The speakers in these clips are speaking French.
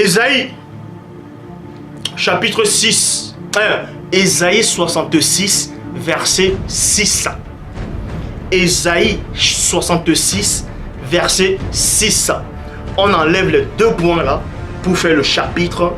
Ésaïe, chapitre 6. Ésaïe 66, verset 6. Ésaïe 66, verset 6. On enlève les 2 points là pour faire le chapitre.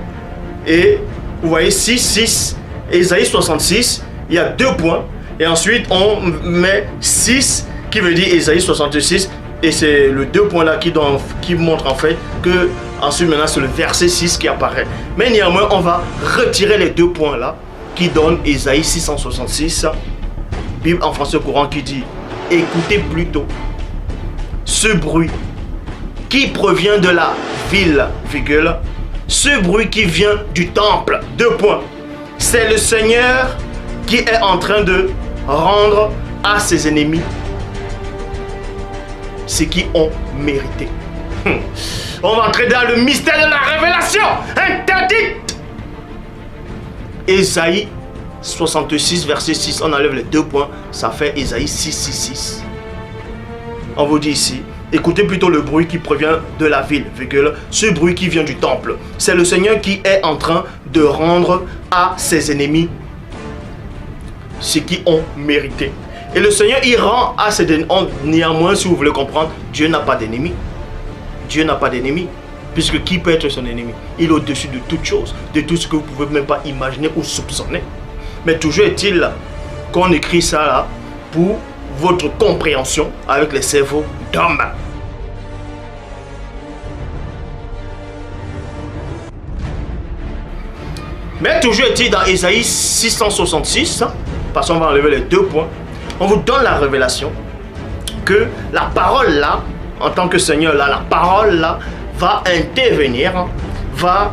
Et vous voyez 6, 6, Ésaïe 66, il y a 2 points. Et ensuite on met 6 qui veut dire Ésaïe 66. Et c'est le 2 points là qui montre en fait que ensuite maintenant c'est le verset 6 qui apparaît. Mais néanmoins on va retirer les 2 points là qui donnent Ésaïe 666. Bible en français courant qui dit: écoutez plutôt ce bruit qui provient de la ville, virgule, ce bruit qui vient du temple, 2 points. C'est le Seigneur qui est en train de rendre à ses ennemis ce qu'ils ont mérité. On va entrer dans le mystère de la révélation interdite. Ésaïe 66, verset 6. On enlève les 2 points, ça fait Ésaïe 6, 6, 6. On vous dit ici: écoutez plutôt le bruit qui provient de la ville, virgule, ce bruit qui vient du temple. C'est le Seigneur qui est en train de rendre à ses ennemis ce qu'ils ont mérité. Et le Seigneur, il rend à ses ennemis. Néanmoins, si vous voulez comprendre, Dieu n'a pas d'ennemi. Dieu n'a pas d'ennemi. Puisque qui peut être son ennemi? Il est au-dessus de toute chose, de tout ce que vous ne pouvez même pas imaginer ou soupçonner. Mais toujours est-il qu'on écrit ça là pour votre compréhension avec les cerveaux d'homme. Mais toujours est-il dans Ésaïe 666, parce qu'on va enlever les 2 points, on vous donne la révélation que la parole là, en tant que Seigneur là, la parole là va intervenir, va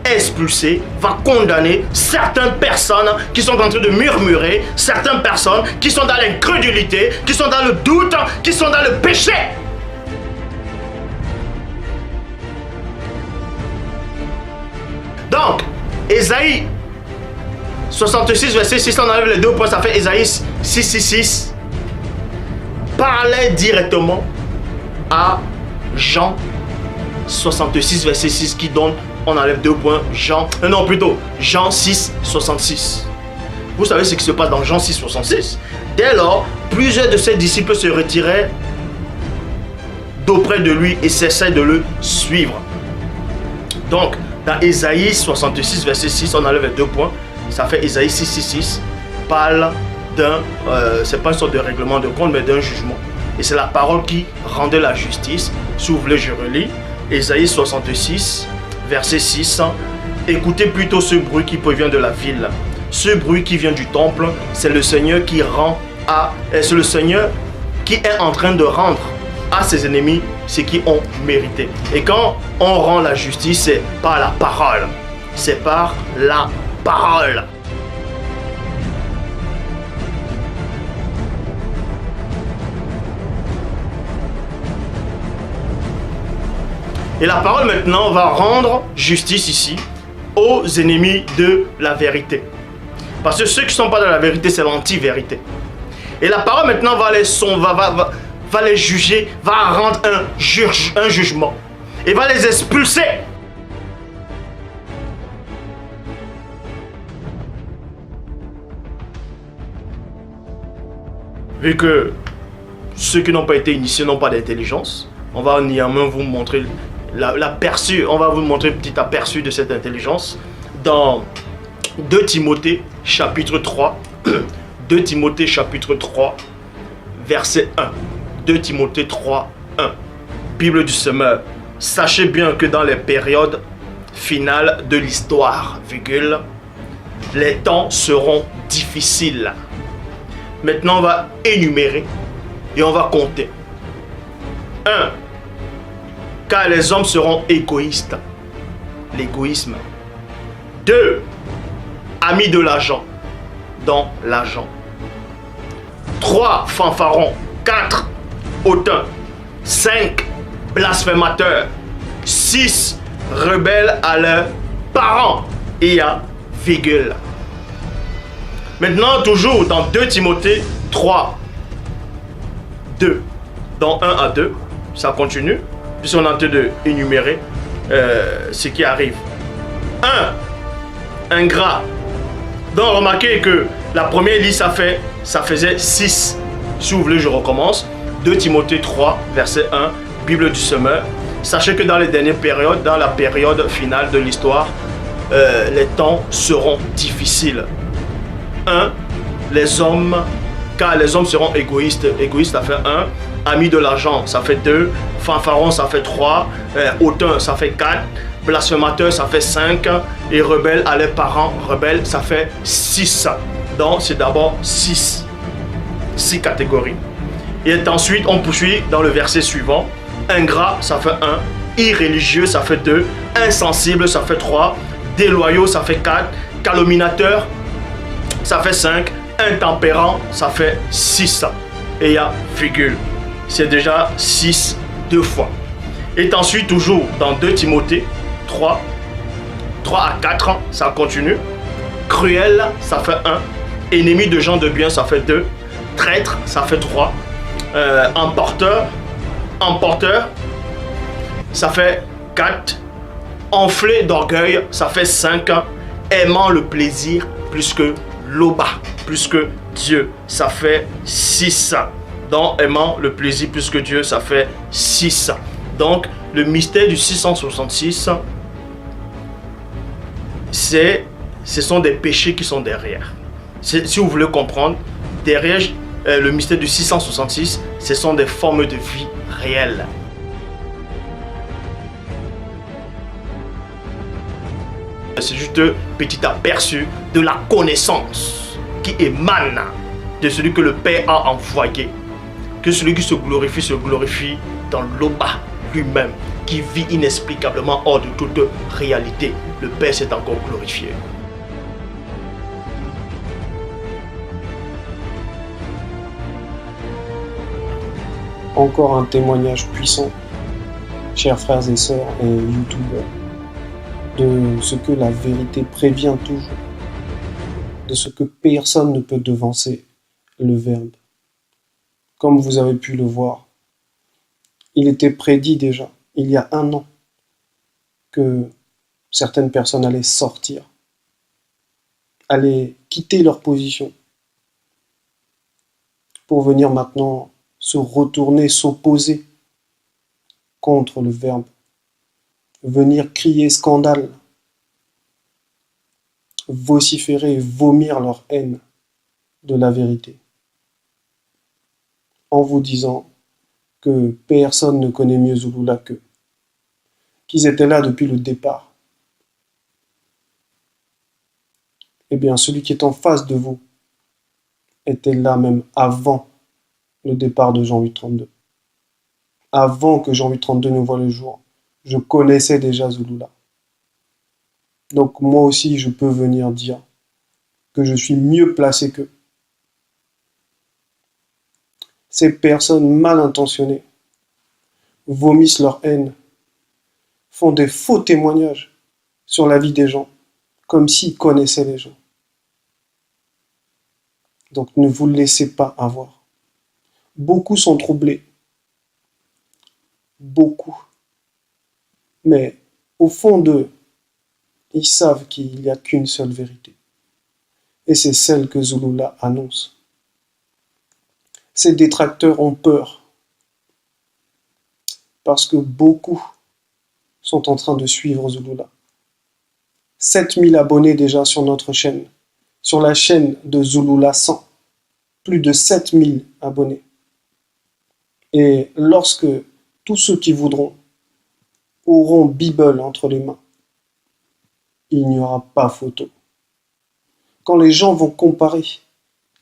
expulser, va condamner certaines personnes qui sont en train de murmurer, certaines personnes qui sont dans l'incrédulité, qui sont dans le doute, qui sont dans le péché. Donc, Ésaïe 66, verset 6, on enlève les 2 points, ça fait Ésaïe 6, 6, 6, parlait directement à Jean 66, verset 6, qui donne, on enlève 2 points, Jean 6, 66. Vous savez ce qui se passe dans Jean 6, 66? Dès lors, plusieurs de ses disciples se retiraient d'auprès de lui et cessaient de le suivre. Donc, dans Ésaïe 66, verset 6, on enlève les 2 points, ça fait Ésaïe 6, 6, 6, parle d'un, c'est pas une sorte de règlement de compte, mais d'un jugement. Et c'est la parole qui rendait la justice. Si vous voulez, je relis. Ésaïe 66, verset 6. Écoutez plutôt ce bruit qui provient de la ville. Ce bruit qui vient du temple, c'est le Seigneur qui rend à... C'est le Seigneur qui est en train de rendre à ses ennemis ce qu'ils ont mérité. Et quand on rend la justice, c'est par la parole. C'est par la parole. Et la parole maintenant va rendre justice ici aux ennemis de la vérité. Parce que ceux qui ne sont pas dans la vérité, c'est l'anti-vérité. Et la parole maintenant va les juger, va rendre un jugement. Et va les expulser. Vu que ceux qui n'ont pas été initiés n'ont pas d'intelligence, on va néanmoins vous montrer l'aperçu, on va vous montrer un petit aperçu de cette intelligence dans 2 Timothée chapitre 3, 2 Timothée chapitre 3, verset 1. 2 Timothée 3, 1. Bible du semeur. Sachez bien que dans les périodes finales de l'histoire, virgule, les temps seront difficiles. Maintenant, on va énumérer et on va compter. 1. Car les hommes seront égoïstes. L'égoïsme. 2. Amis de l'argent. Dans l'argent. 3. Fanfarons. 4. Hautains. 5. Blasphémateurs. 6. Rebelles à leurs parents. Et il y a virgule. Maintenant, toujours dans 2 Timothée 3, 2. Dans 1 à 2, ça continue. Puisqu'on est en train d'énumérer. ce qui arrive. 1. Ingrat. Donc remarquez que la première liste, ça faisait 6. Si vous voulez, je recommence. 2 Timothée 3, verset 1, Bible du semeur. Sachez que dans les dernières périodes, dans la période finale de l'histoire, les temps seront difficiles. 1. Car les hommes seront égoïstes. Égoïste, ça fait 1. Amis de l'argent, ça fait 2. Fanfaron, ça fait 3. Hautain, ça fait 4. Blasphémateur, ça fait 5. Et rebelle à leurs parents, rebelle, ça fait 6. Donc, c'est d'abord 6 catégories. Et ensuite, on poursuit dans le verset suivant. Ingrat, ça fait 1. Irréligieux, ça fait 2. Insensible, ça fait 3. Déloyaux, ça fait 4. Calomniateur, ça fait 5. Intempérant, ça fait 6. Et il y a virgule. C'est déjà 6 deux fois. Et ensuite, toujours dans 2 Timothée 3 à 4, ça continue. Cruel, ça fait 1. Ennemi de gens de bien, ça fait 2. Traître, ça fait 3. Emporteur, ça fait 4. Enflé d'orgueil, ça fait 5. Aimant le plaisir plus que l'oba, plus que Dieu, ça fait 6. Donc, aimant le plaisir plus que Dieu, ça fait 6. Donc, le mystère du 666, ce sont des péchés qui sont derrière. Si vous voulez comprendre, derrière le mystère du 666, ce sont des formes de vie réelles. C'est juste un petit aperçu de la connaissance qui émane de celui que le Père a envoyé. Que celui qui se glorifie dans l'Oba lui-même, qui vit inexplicablement hors de toute réalité. Le Père s'est encore glorifié. Encore un témoignage puissant, chers frères et sœurs et youtubeurs, de ce que la vérité prévient toujours, de ce que personne ne peut devancer, le Verbe. Comme vous avez pu le voir, il était prédit déjà, il y a 1 an, que certaines personnes allaient sortir, allaient quitter leur position, pour venir maintenant se retourner, s'opposer contre le Verbe, venir crier scandale, vociférer, vomir leur haine de la vérité, en vous disant que personne ne connaît mieux Zulula qu'eux, qu'ils étaient là depuis le départ. Eh bien, celui qui est en face de vous était là même avant le départ de Jean 8:32. Avant que Jean 8:32 ne voie le jour, je connaissais déjà Zulula. Donc moi aussi, je peux venir dire que je suis mieux placé qu'eux. Ces personnes mal intentionnées vomissent leur haine, font des faux témoignages sur la vie des gens, comme s'ils connaissaient les gens. Donc ne vous laissez pas avoir. Beaucoup sont troublés. Beaucoup. Mais au fond d'eux, ils savent qu'il n'y a qu'une seule vérité. Et c'est celle que Zulula annonce. Ces détracteurs ont peur. Parce que beaucoup sont en train de suivre Zulula. 7000 abonnés déjà sur notre chaîne. Sur la chaîne de Zulula 100. Plus de 7000 abonnés. Et lorsque tous ceux qui voudront auront Bible entre les mains, il n'y aura pas photo. Quand les gens vont comparer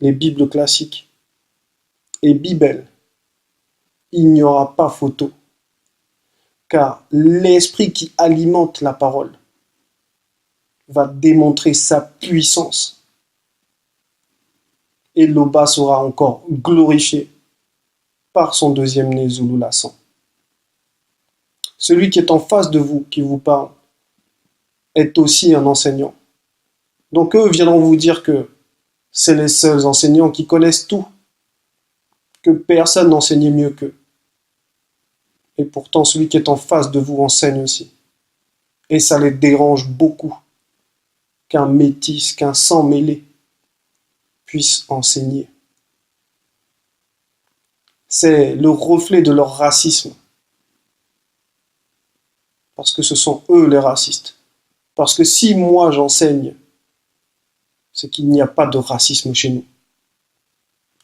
les Bibles classiques et Bible, il n'y aura pas photo. Car l'esprit qui alimente la parole va démontrer sa puissance. Et l'Oba sera encore glorifié par son deuxième né Zulula 100. Celui qui est en face de vous, qui vous parle, est aussi un enseignant. Donc eux viendront vous dire que c'est les seuls enseignants qui connaissent tout, que personne n'enseignait mieux qu'eux. Et pourtant, celui qui est en face de vous enseigne aussi. Et ça les dérange beaucoup qu'un métis, qu'un sang mêlé puisse enseigner. C'est le reflet de leur racisme. Parce que ce sont eux les racistes. Parce que si moi j'enseigne, c'est qu'il n'y a pas de racisme chez nous.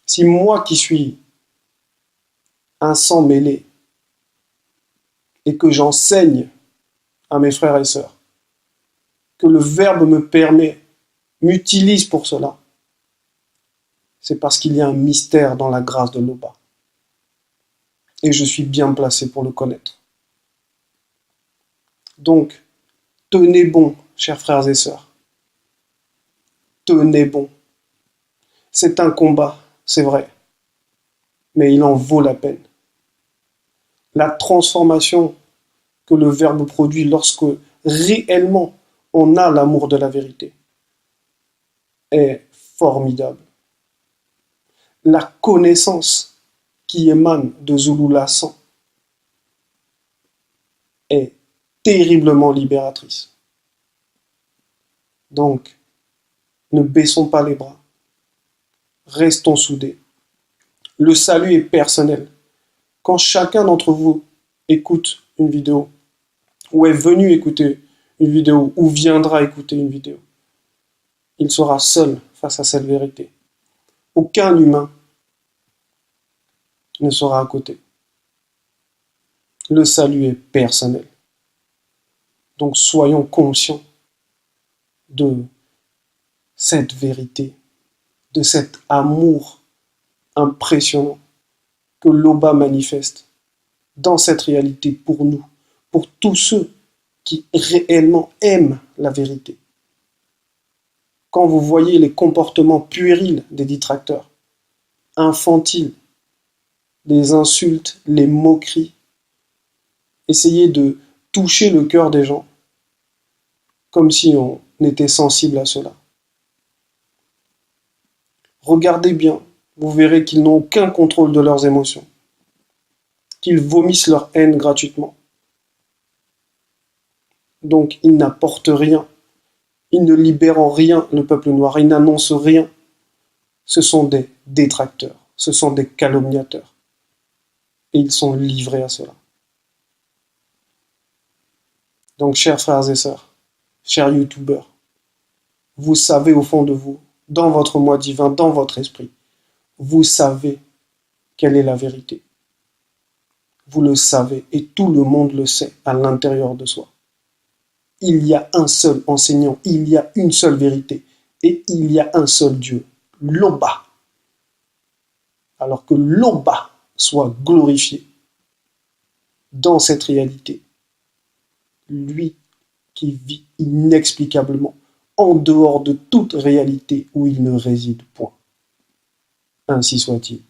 Si moi qui suis un sang mêlé et que j'enseigne à mes frères et sœurs, que le Verbe me permet, m'utilise pour cela, c'est parce qu'il y a un mystère dans la grâce de l'Oba. Et je suis bien placé pour le connaître. Donc, tenez bon, chers frères et sœurs. Tenez bon. C'est un combat, c'est vrai, mais il en vaut la peine. La transformation que le Verbe produit lorsque réellement on a l'amour de la vérité est formidable. La connaissance qui émane de Zulula 100 est terriblement libératrice. Donc, ne baissons pas les bras. Restons soudés. Le salut est personnel. Quand chacun d'entre vous écoute une vidéo, ou est venu écouter une vidéo, ou viendra écouter une vidéo, il sera seul face à cette vérité. Aucun humain ne sera à côté. Le salut est personnel. Donc soyons conscients de cette vérité, de cet amour impressionnant que l'Oba manifeste dans cette réalité pour nous, pour tous ceux qui réellement aiment la vérité. Quand vous voyez les comportements puérils des détracteurs, infantiles, les insultes, les moqueries, essayez de toucher le cœur des gens comme si on était sensible à cela. Regardez bien, vous verrez qu'ils n'ont aucun contrôle de leurs émotions, qu'ils vomissent leur haine gratuitement. Donc ils n'apportent rien, ils ne libèrent en rien le peuple noir, ils n'annoncent rien. Ce sont des détracteurs, ce sont des calomniateurs. Et ils sont livrés à cela. Donc chers frères et sœurs, chers youtubeurs, vous savez au fond de vous, dans votre moi divin, dans votre esprit, vous savez quelle est la vérité. Vous le savez et tout le monde le sait à l'intérieur de soi. Il y a un seul enseignant, il y a une seule vérité et il y a un seul Dieu, l'Oba. Alors que l'Oba soit glorifié dans cette réalité. Lui qui vit inexplicablement en dehors de toute réalité où il ne réside point. Ainsi soit-il.